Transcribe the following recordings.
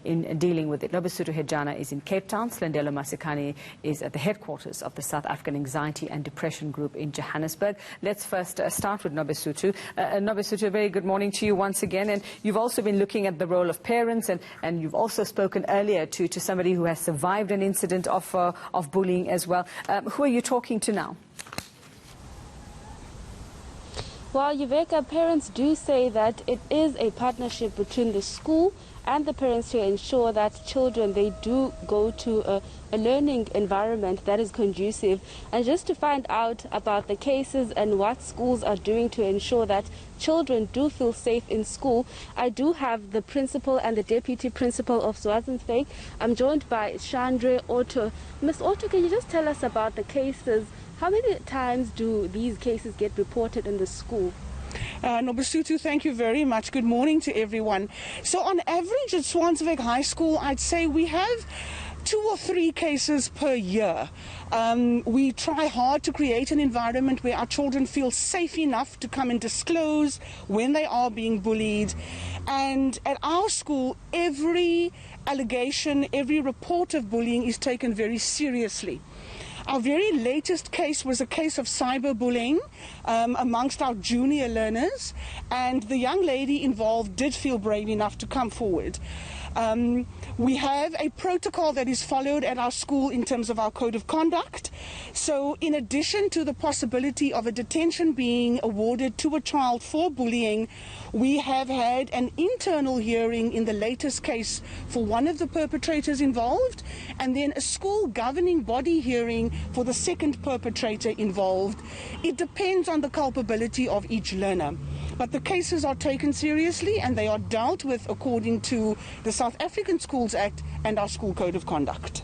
in dealing with it. Nobesuthu Hejana is in Cape Town. Silindelo Masikane is at the headquarters of the South African Anxiety and Depression Group in Johannesburg. Let's first start with Nobesuthu. Nobesuthu, a very good morning to you once again. And you've also been looking at the role of parents, and you've also spoken earlier to somebody who has survived an incident of bullying as well. Who are you talking to now? Well, Yuveka, parents do say that it is a partnership between the school and the parents to ensure that children, they do go to a learning environment that is conducive. And just to find out about the cases and what schools are doing to ensure that children do feel safe in school, I do have the principal and the deputy principal of Zwazinsveg. I'm joined by Chandre Otto. Ms. Otto, can you just tell us about the cases? How many times do these cases get reported in the school? Nobesuthu, thank you very much. Good morning to everyone. So on average at Zwazinsveg High School, I'd say we have 2 or 3 cases per year. We try hard to create an environment where our children feel safe enough to come and disclose when they are being bullied. And at our school, every allegation, every report of bullying is taken very seriously. Our very latest case was a case of cyberbullying amongst our junior learners, and the young lady involved did feel brave enough to come forward. We have a protocol that is followed at our school in terms of our code of conduct. So in addition to the possibility of a detention being awarded to a child for bullying, we have had an internal hearing in the latest case for one of the perpetrators involved, and then a school governing body hearing for the second perpetrator involved. It depends on the culpability of each learner. But the cases are taken seriously and they are dealt with according to the South African Schools Act and our school code of conduct.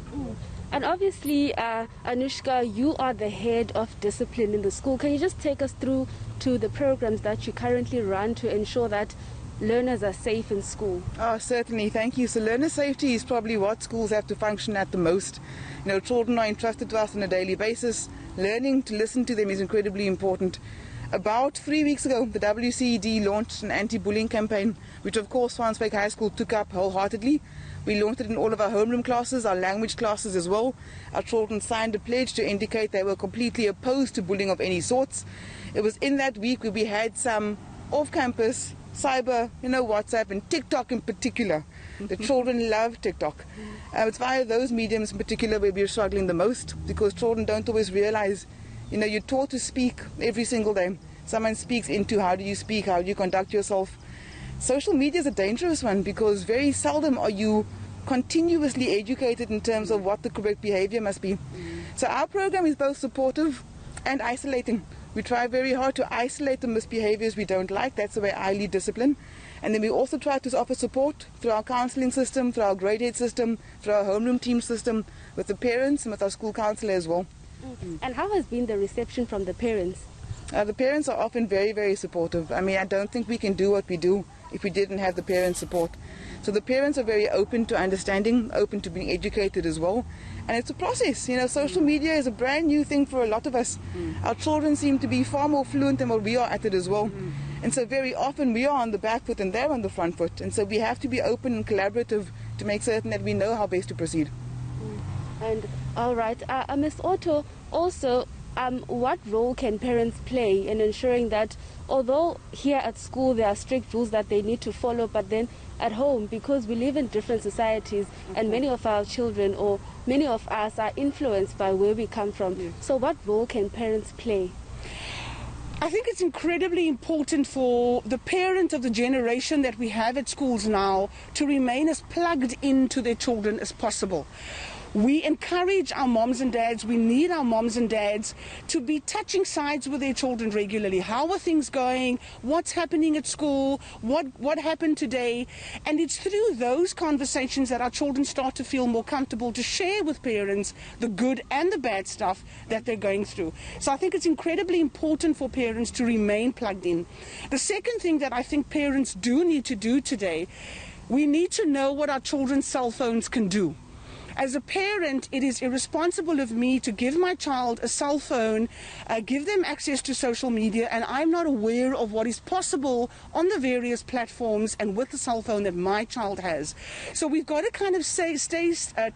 And obviously, Anushka, you are the head of discipline in the school. Can you just take us through to the programs that you currently run to ensure that learners are safe in school? Oh, certainly, thank you. So learner safety is probably what schools have to function at the most. You know, children are entrusted to us on a daily basis. Learning to listen to them is incredibly important. About 3 weeks ago, the WCED launched an anti-bullying campaign, which of course Zwazinsveg High School took up wholeheartedly. We launched it in all of our homeroom classes, our language classes as well. Our children signed a pledge to indicate they were completely opposed to bullying of any sorts. It was in that week where we had some off-campus cyber, WhatsApp and TikTok in particular. The children love TikTok. It's via those mediums in particular where we're struggling the most, because children don't always realize, you're taught to speak every single day. Someone speaks into how do you speak, how do you conduct yourself. Social media is a dangerous one because very seldom are you continuously educated in terms of what the correct behavior must be. So our program is both supportive and isolating. We try very hard to isolate the misbehaviors we don't like. That's the way I lead discipline. And then we also try to offer support through our counseling system, through our grade 8 system, through our homeroom team system, with the parents and with our school counselor as well. And how has been the reception from the parents? The parents are often very, very supportive. I mean, I don't think we can do what we do if we didn't have the parents' support. So the parents are very open to understanding, open to being educated as well. And it's a process. Social media is a brand new thing for a lot of us. Our children seem to be far more fluent than what we are at it as well. And so very often we are on the back foot and they're on the front foot. And so we have to be open and collaborative to make certain that we know how best to proceed. And all right, Ms. Otto, also, what role can parents play in ensuring that, although here at school there are strict rules that they need to follow, but then at home, because we live in different societies and many of our children or many of us are influenced by where we come from. So what role can parents play? I think it's incredibly important for the parent of the generation that we have at schools now to remain as plugged into their children as possible. We encourage our moms and dads, we need our moms and dads to be touching sides with their children regularly. How are things going? What's happening at school? What happened today? And it's through those conversations that our children start to feel more comfortable to share with parents the good and the bad stuff that they're going through. So I think it's incredibly important for parents to remain plugged in. The second thing that I think parents do need to do today, we need to know what our children's cell phones can do. As a parent, it is irresponsible of me to give my child a cell phone, give them access to social media, and I'm not aware of what is possible on the various platforms and with the cell phone that my child has. So we've got to kind of stay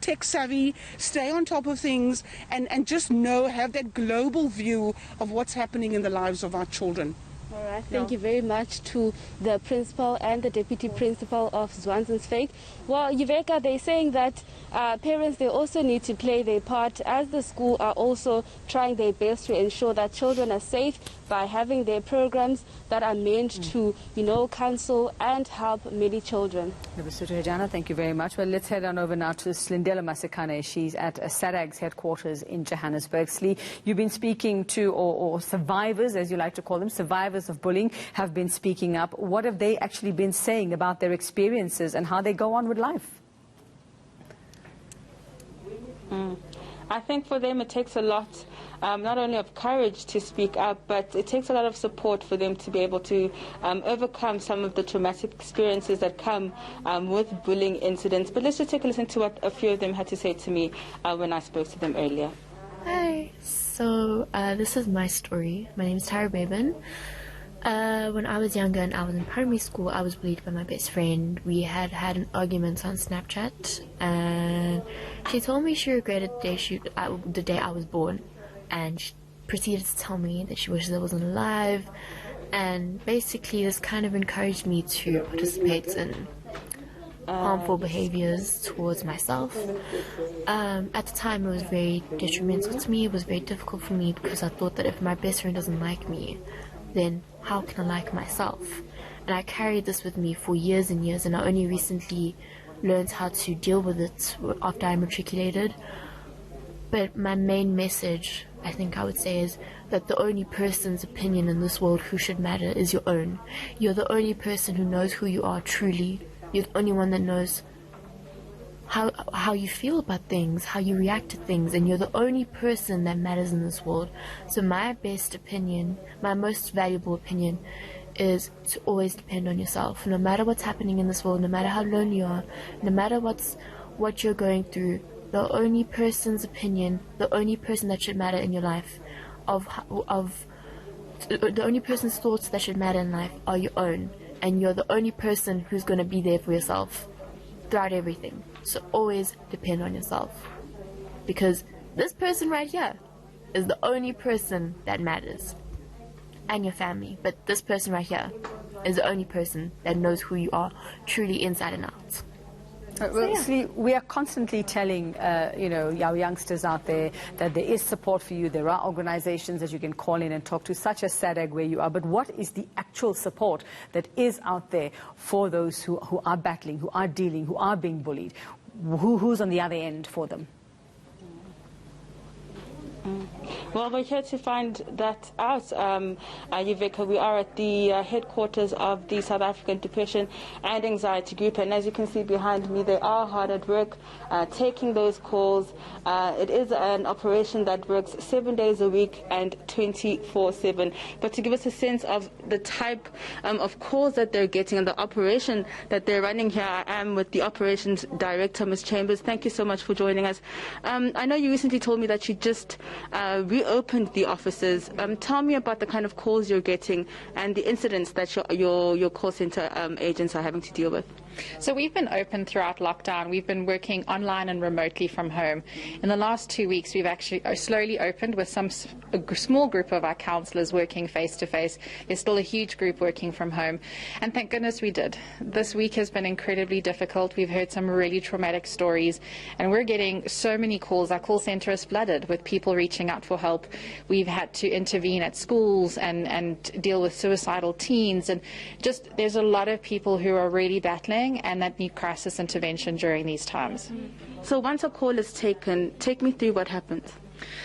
tech savvy, stay on top of things, and just have that global view of what's happening in the lives of our children. All right, thank you very much to the principal and the deputy principal of Zwanzinsveld. Well, Yuveka, they're saying that parents, they also need to play their part, as the school are also trying their best to ensure that children are safe by having their programs that are meant to, counsel and help many children. Nobesuthu Hejana, thank you very much. Well, let's head on over now to Silindelo Masikane. She's at SADAG's headquarters in Johannesburg. Slee, you've been speaking to, or survivors, as you like to call them, survivors of bullying have been speaking up. What have they actually been saying about their experiences and how they go on with life? I think for them it takes a lot, not only of courage to speak up, but it takes a lot of support for them to be able to overcome some of the traumatic experiences that come with bullying incidents. But let's just take a listen to what a few of them had to say to me when I spoke to them earlier. Hi, so this is my story. My name is Tara Babin. When I was younger and I was in primary school, I was bullied by my best friend. We had an argument on Snapchat, and she told me she regretted the day I was born, and she proceeded to tell me that she wishes I wasn't alive, and basically this kind of encouraged me to participate in harmful behaviors towards myself. At the time, it was very detrimental to me. It was very difficult for me because I thought that if my best friend doesn't like me, then how can I like myself? And I carried this with me for years and years, and I only recently learned how to deal with it after I matriculated. But my main message, I think I would say, is that the only person's opinion in this world who should matter is your own. You're the only person who knows who you are truly. You're the only one that knows how you feel about things, how you react to things, and you're the only person that matters in this world. So my best opinion, my most valuable opinion, is to always depend on yourself. No matter what's happening in this world, no matter how lonely you are, no matter what you're going through, the only person's opinion, the only person that should matter in your life, the only person's thoughts that should matter in life are your own, and you're the only person who's going to be there for yourself throughout everything. So always depend on yourself, because this person right here is the only person that matters, and your family. But this person right here is the only person that knows who you are truly inside and out. Well, see, we are constantly telling, our youngsters out there that there is support for you. There are organizations that you can call in and talk to, such as SADAG where you are. But what is the actual support that is out there for those who are battling, who are dealing, who are being bullied? Who's on the other end for them? Well, we're here to find that out, Yuveka. We are at the headquarters of the South African Depression and Anxiety Group, and as you can see behind me, they are hard at work taking those calls. It is an operation that works 7 days a week and 24/7. But to give us a sense of the type of calls that they're getting and the operation that they're running here, I am with the operations director, Ms. Chambers. Thank you so much for joining us. I know you recently told me that you just reopened the offices. Tell me about the kind of calls you're getting and the incidents that your call center agents are having to deal with. So we've been open throughout lockdown. We've been working online and remotely from home. In the last 2 weeks, we've actually slowly opened with a small group of our counsellors working face-to-face. There's still a huge group working from home. And thank goodness we did. This week has been incredibly difficult. We've heard some really traumatic stories, and we're getting so many calls. Our call centre is flooded with people reaching out for help. We've had to intervene at schools and deal with suicidal teens. And just there's a lot of people who are really battling and that need crisis intervention during these times. So once a call is taken, take me through what happens.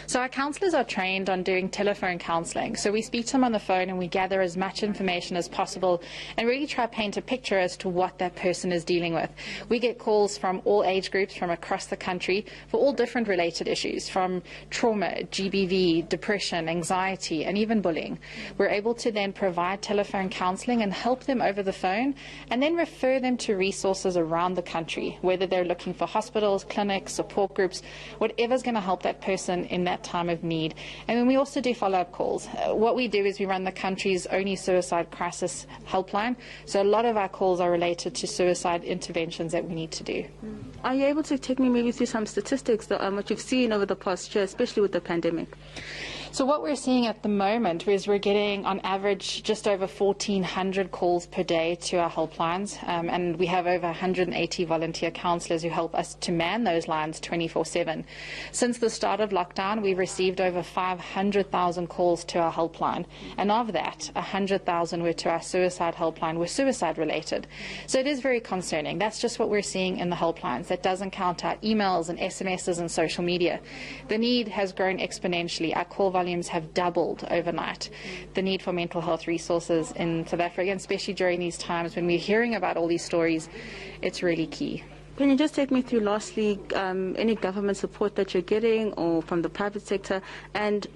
So our counsellors are trained on doing telephone counselling. So we speak to them on the phone and we gather as much information as possible and really try to paint a picture as to what that person is dealing with. We get calls from all age groups from across the country for all different related issues, from trauma, GBV, depression, anxiety, and even bullying. We're able to then provide telephone counselling and help them over the phone, and then refer them to resources around the country, whether they're looking for hospitals, clinics, support groups, whatever's going to help that person in that time of need. And then we also do follow-up calls. What we do is we run the country's only suicide crisis helpline, so a lot of our calls are related to suicide interventions that we need to do. Are you able to take me maybe through some statistics that what you've seen over the past year, especially with the pandemic? So what we're seeing at the moment is we're getting on average just over 1,400 calls per day to our helplines, and we have over 180 volunteer counsellors who help us to man those lines 24/7. Since the start of lockdown, we've received over 500,000 calls to our helpline, and of that 100,000 were to our suicide helpline, were suicide related. So it is very concerning. That's just what we're seeing in the helplines. That doesn't count our emails and SMSs and social media. The need has grown exponentially. Our call volumes have doubled overnight. The need for mental health resources in South Africa, and especially during these times when we're hearing about all these stories, it's really key. Can you just take me through, lastly, any government support that you're getting or from the private sector, and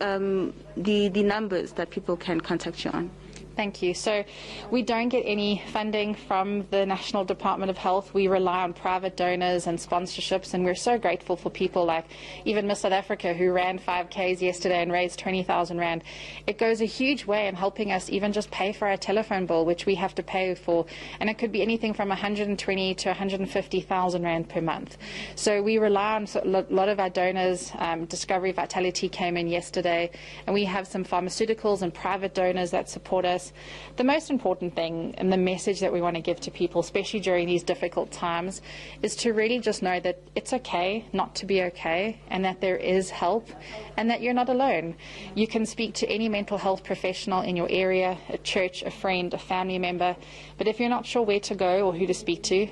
the numbers that people can contact you on? Thank you. So we don't get any funding from the National Department of Health. We rely on private donors and sponsorships, and we're so grateful for people like even Miss South Africa, who ran 5Ks yesterday and raised 20,000 Rand. It goes a huge way in helping us even just pay for our telephone bill, which we have to pay for, and it could be anything from 120 to 150,000 Rand per month. So we rely on a lot of our donors. Discovery Vitality came in yesterday, and we have some pharmaceuticals and private donors that support us. The most important thing and the message that we want to give to people, especially during these difficult times, is to really just know that it's okay not to be okay, and that there is help, and that you're not alone. You can speak to any mental health professional in your area, a church, a friend, a family member, but if you're not sure where to go or who to speak to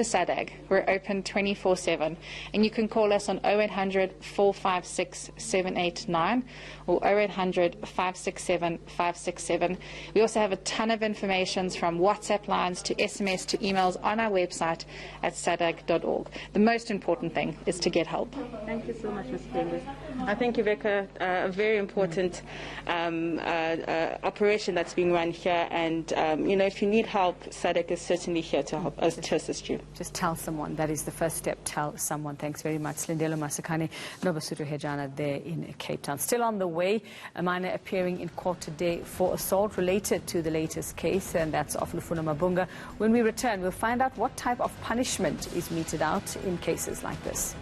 SADAG. We're open 24/7, and you can call us on 0800 456 789 or 0800 567 567. We also have a ton of information from WhatsApp lines to SMS to emails on our website at sadag.org. The most important thing is to get help. Thank you so much, Ms. Davis. I think, Iveka, a very important operation that's being run here, and if you need help, SADAG is certainly here to help us, to assist you. Just tell someone. That is the first step. Tell someone. Thanks very much. Silindelo Masikane, Nobesuthu Hejana there in Cape Town. Still on the way, a minor appearing in court today for assault related to the latest case, and that's of Lufuna Mabunga. When we return, we'll find out what type of punishment is meted out in cases like this.